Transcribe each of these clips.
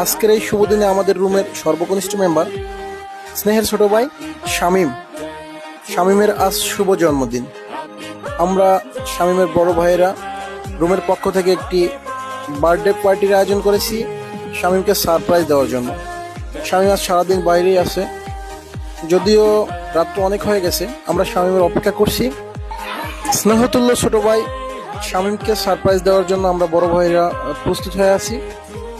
আজকের এই শুভ দিনে আমাদের রুমের সর্বকনিষ্ঠ মেম্বার স্নেহের ছোট ভাই শামীমের আজ শুভ জন্মদিন। আমরা শামীমের বড় ভাইয়েরা রুমের পক্ষ থেকে একটি বার্থডে পার্টির আয়োজন করেছি শামীমকে সারপ্রাইজ দেওয়ার জন্য। শামীম আজ সারাদিন বাইরেই আছে, যদিও রাত্র অনেক হয়ে গেছে। আমরা শামীমের অপেক্ষা করছি। স্নেহতুল্য ছোট ভাই শামীমকে সারপ্রাইজ দেওয়ার জন্য আমরা বড় ভাইরা প্রস্তুত হয়ে আছি।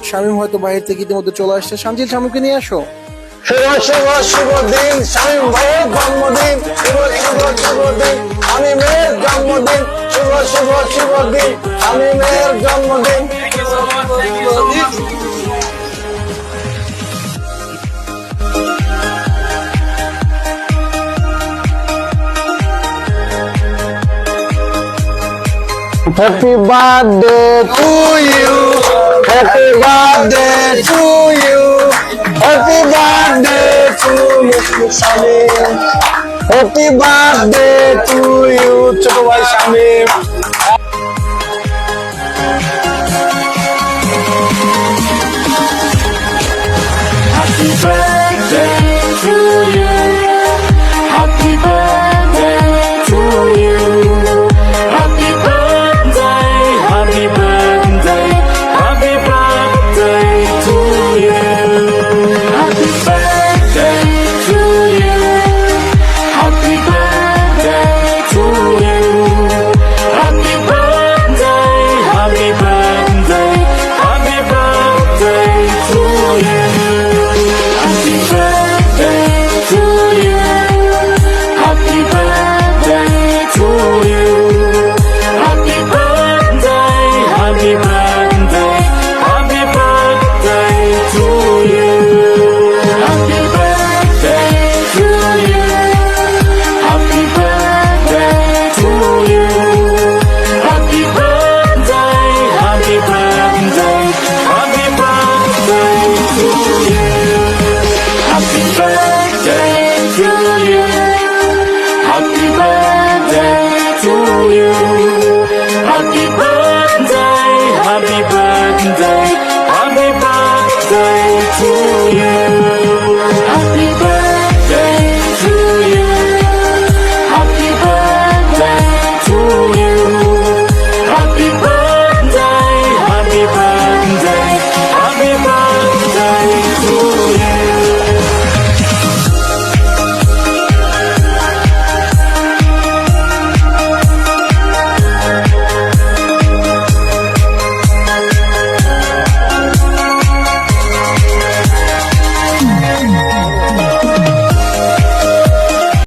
শামীম হয়তো বাইরে থেকে ইতিমধ্যে চলে আসছে। শামজিল, শামীমকে নিয়ে আসো। শুভ দিন শামীম ভাইয়ের জন্মদিন, শুভ দিন শামীমের জন্মদিন, শুভ দিন শামীমের জন্মদিন। Happy birthday to you, happy birthday to you, happy birthday to Mr. Shamim, happy birthday to you, ছোট ভাই Shamim. Happy birthday to you, happy birthday to you, happy birthday, happy birthday, happy birthday to you, happy birthday to you, happy birthday to you, happy birthday, happy birthday, happy birthday to you. Happy birthday to you. Happy birthday to you. Happy birthday, happy birthday, happy birthday to you. Happy birthday to you. Happy birthday to you. Happy birthday, happy birthday, happy birthday to you. Happy birthday to you. Happy birthday to you. Happy birthday, happy birthday, happy birthday to you.